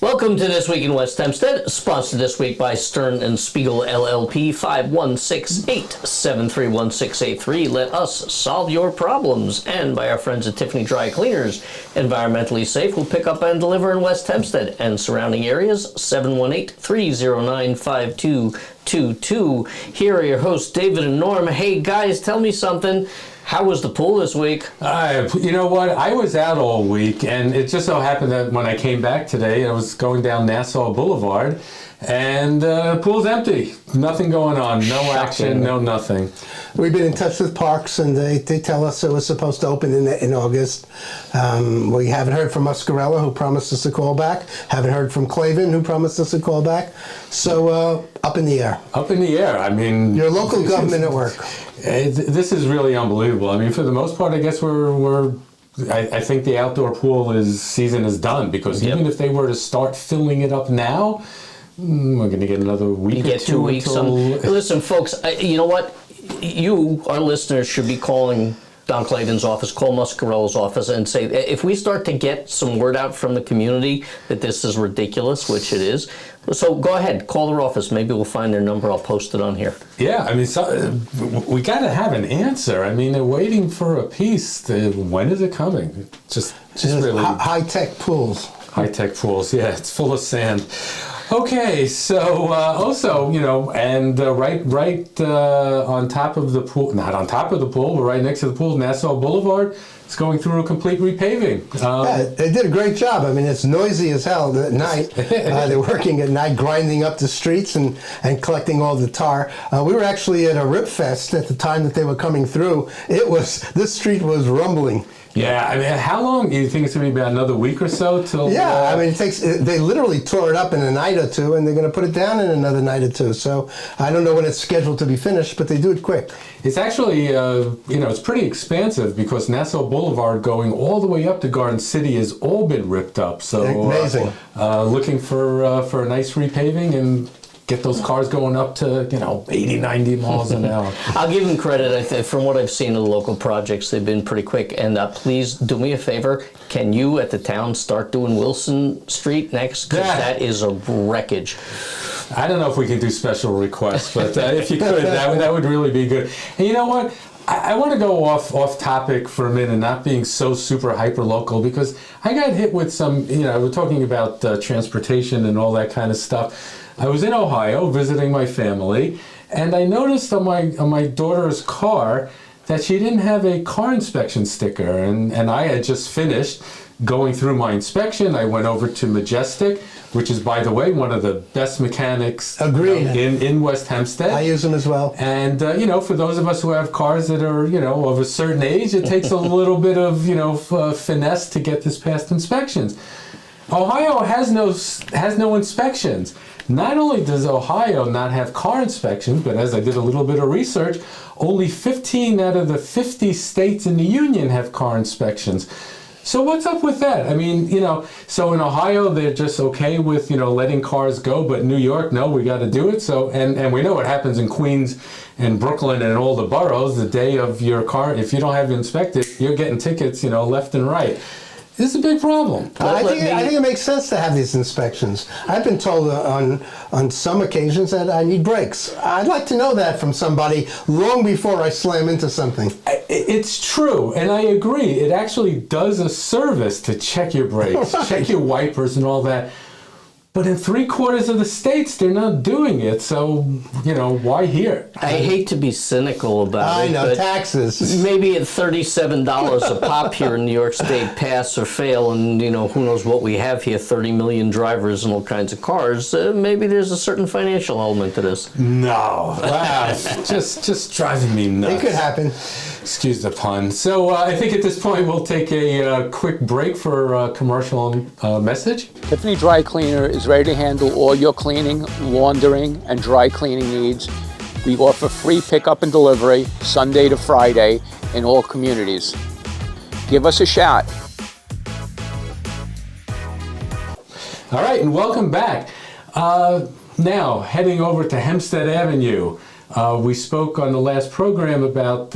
Welcome to This Week in West Hempstead, sponsored this week by Stern and Spiegel LLP, 5168-731-683. Let us solve your problems. And by our friends at Tiffany Dry Cleaners, environmentally safe, will pick up and deliver in West Hempstead and surrounding areas, 718-309-5222. Here are your hosts, David and Norm. Hey, guys, tell me something. How was the pool this week? You know what? I was out all week, and it just so happened that when I came back today, I was going down Nassau Boulevard, and the pool's empty. Nothing going on. No action, no nothing. We've been in touch with Parks, and they tell us it was supposed to open in August. We haven't heard from Muscarella, who promised us a call back. Haven't heard from Clavin, who promised us a call back. So up in the air. Up in the air. I mean, your local government at work. This is really unbelievable. I mean, for the most part, I guess I think the outdoor pool season is done, because even if they were to start filling it up now, we're going to get another week. You get 2 weeks. Listen, folks, you know what? You, our listeners, should be calling Don Clavin's office, call Muscarella's office, and say, if we start to get some word out from the community that this is ridiculous, which it is, so go ahead, call their office. Maybe we'll find their number. I'll post it on here. Yeah, I mean, we got to have an answer. I mean, they're waiting for a piece. When is it coming? Just really high-tech pools. High-tech pools. Yeah, it's full of sand. Okay, so also, you know, and right on top of the pool, not on top of the pool, but right next to the pool, Nassau Boulevard, it's going through a complete repaving. Yeah, they did a great job. I mean, it's noisy as hell at night. They're working at night, grinding up the streets and collecting all the tar. We were actually at a Ribfest at the time that they were coming through. This street was rumbling. Yeah, I mean, how long do you think it's going to be? About another week or so till? Yeah, I mean, they literally tore it up in a night or two, and they're going to put it down in another night or two. So I don't know when it's scheduled to be finished, but they do it quick. It's actually, it's pretty expansive, because Nassau Boulevard going all the way up to Garden City has all been ripped up. So amazing. Looking for a nice repaving and get those cars going up to, 80, 90 miles an hour. I'll give them credit. From what I've seen of the local projects, they've been pretty quick. And please do me a favor. Can you at the town start doing Wilson Street next? Because that is a wreckage. I don't know if we can do special requests, but if you could, that would really be good. And you know what? I want to go off topic for a minute, not being so super hyper local, because I got hit with some, we're talking about transportation and all that kind of stuff. I was in Ohio visiting my family, and I noticed on my daughter's car that she didn't have a car inspection sticker, and I had just finished going through my inspection. I went over to Majestic, which is, by the way, one of the best mechanics in West Hempstead. I use them as well. And, for those of us who have cars that are, of a certain age, it takes a little bit of, finesse to get this past inspections. Ohio has no inspections. Not only does Ohio not have car inspections, but as I did a little bit of research, only 15 out of the 50 states in the union have car inspections. So what's up with that? I mean, so in Ohio, they're just okay with, letting cars go, but New York, no, we got to do it. So, and we know what happens in Queens and Brooklyn and all the boroughs. The day of your car, if you don't have it inspected, you're getting tickets, left and right. This is a big problem. I think it makes sense to have these inspections. I've been told on some occasions that I need brakes. I'd like to know that from somebody long before I slam into something. It's true, and I agree. It actually does a service to check your brakes, check your wipers and all that. But in 3/4 of the states, they're not doing it. So, why here? I hate to be cynical about it. I know, taxes. Maybe at $37 a pop here in New York State, pass or fail, and, who knows what we have here, 30 million drivers and all kinds of cars. Maybe there's a certain financial element to this. No. Wow. just driving me nuts. It could happen. Excuse the pun. So I think at this point we'll take a quick break for a commercial message. Tiffany Dry Cleaner is ready to handle all your cleaning, laundering, and dry cleaning needs. We offer free pickup and delivery Sunday to Friday in all communities. Give us a shot. All right, and welcome back. Now, heading over to Hempstead Avenue. We spoke on the last program about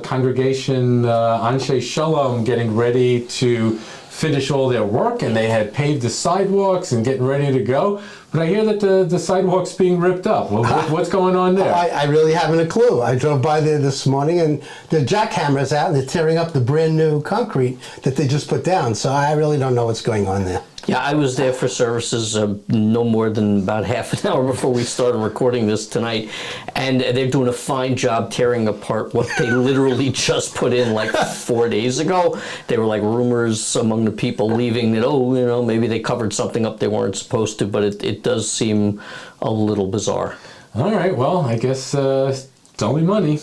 Congregation Anshei Shalom getting ready to finish all their work, and they had paved the sidewalks and getting ready to go. But I hear that the sidewalk's being ripped up. What's going on there? I really haven't a clue. I drove by there this morning, and the jackhammer's out, and they're tearing up the brand new concrete that they just put down. So I really don't know what's going on there. Yeah, I was there for services no more than about half an hour before we started recording this tonight, and they're doing a fine job tearing apart what they literally just put in like 4 days ago. There were like rumors among the people leaving that, maybe they covered something up they weren't supposed to, but it does seem a little bizarre. All right, well, I guess it's only money.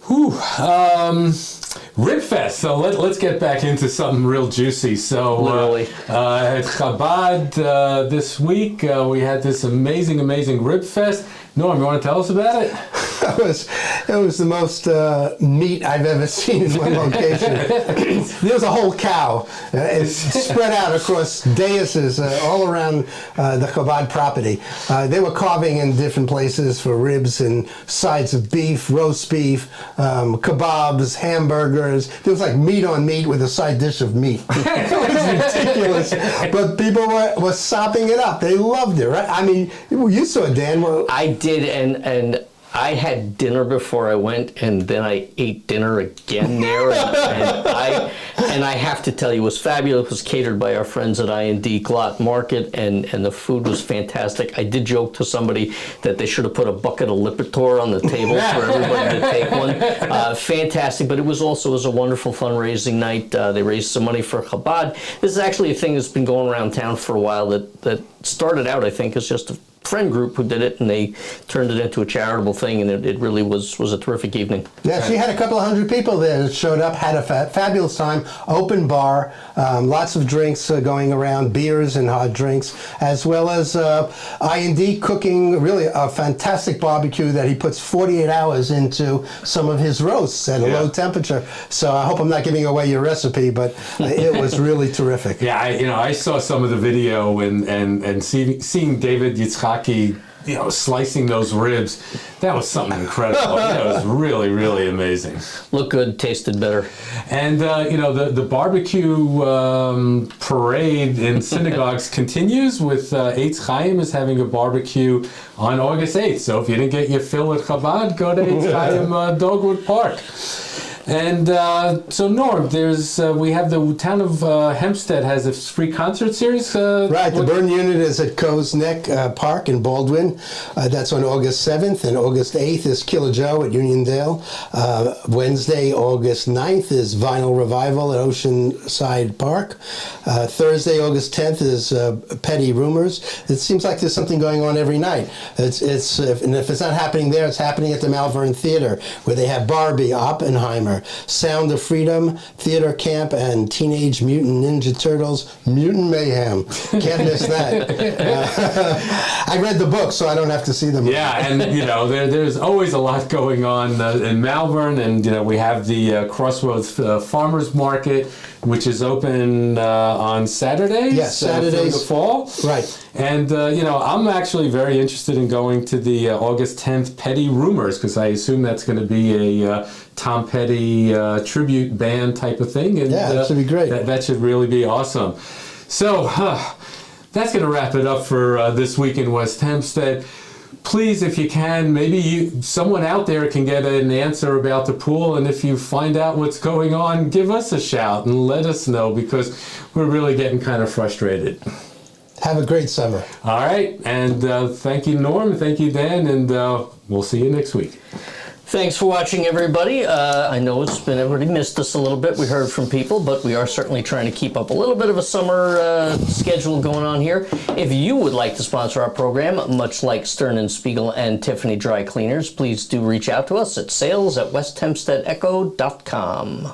Whew. Ribfest. So let's get back into something real juicy. So Literally. At Chabad this week, we had this amazing Ribfest. Norm, you want to tell us about it? It was the most meat I've ever seen in one location. There was a whole cow. It's spread out across daises all around the Chabad property. They were carving in different places for ribs and sides of beef, roast beef, kebabs, hamburgers. There was like meat on meat with a side dish of meat. It was ridiculous. But people were sopping it up. They loved it, right? I mean, you saw it, Dan. I did, and I had dinner before I went, and then I ate dinner again there, and I have to tell you, it was fabulous. It was catered by our friends at I&D Glot Market, and the food was fantastic. I did joke to somebody that they should have put a bucket of Lipitor on the table for everybody to take one. Fantastic, but it was a wonderful fundraising night. They raised some money for Chabad. This is actually a thing that's been going around town for a while that started out, I think, as just a friend group who did it, and they turned it into a charitable thing, and it really was a terrific evening. Yeah, she had a couple of hundred people there that showed up, had a fabulous time, open bar, lots of drinks going around, beers and hot drinks, as well as I&D cooking, really a fantastic barbecue that he puts 48 hours into some of his roasts at a low temperature. So I hope I'm not giving away your recipe, but it was really terrific. Yeah, I saw some of the video and seeing David Yitzhaki, slicing those ribs, that was something incredible. That was really, really amazing. Looked good, tasted better. And, the barbecue parade in synagogues continues with Eitz Chaim is having a barbecue on August 8th. So if you didn't get your fill at Chabad, go to Eitz Chaim Dogwood Park. And so, Norm, we have the town of Hempstead has a free concert series. Right, the Burn Unit is at Coe's Neck Park in Baldwin. That's on August 7th, and August 8th is Killer Joe at Uniondale. Wednesday, August 9th is Vinyl Revival at Oceanside Park. Thursday, August 10th is Petty Rumors. It seems like there's something going on every night. And if it's not happening there, it's happening at the Malvern Theater, where they have Barbie, Oppenheimer, Sound of Freedom, Theater Camp, and Teenage Mutant Ninja Turtles, Mutant Mayhem. Can't miss that. I read the book, so I don't have to see them. Yeah, and there's always a lot going on in Malvern, and we have the Crossroads Farmers Market, which is open on Saturdays. Yes, Saturdays. For the fall. Right. And, I'm actually very interested in going to the August 10th Petty Rumors, because I assume that's going to be a Tom Petty tribute band type of thing. And, that should be great. That should really be awesome. So, that's going to wrap it up for this week in West Hempstead. Please, if you can, maybe someone out there can get an answer about the pool, and if you find out what's going on, give us a shout and let us know, because we're really getting kind of frustrated. Have a great summer. All right, and thank you, Norm, thank you, Dan, and we'll see you next week. Thanks for watching, everybody. I know everybody missed us a little bit. We heard from people, but we are certainly trying to keep up a little bit of a summer schedule going on here. If you would like to sponsor our program, much like Stern & Spiegel and Tiffany Dry Cleaners, please do reach out to us at sales@westhempsteadecho.com.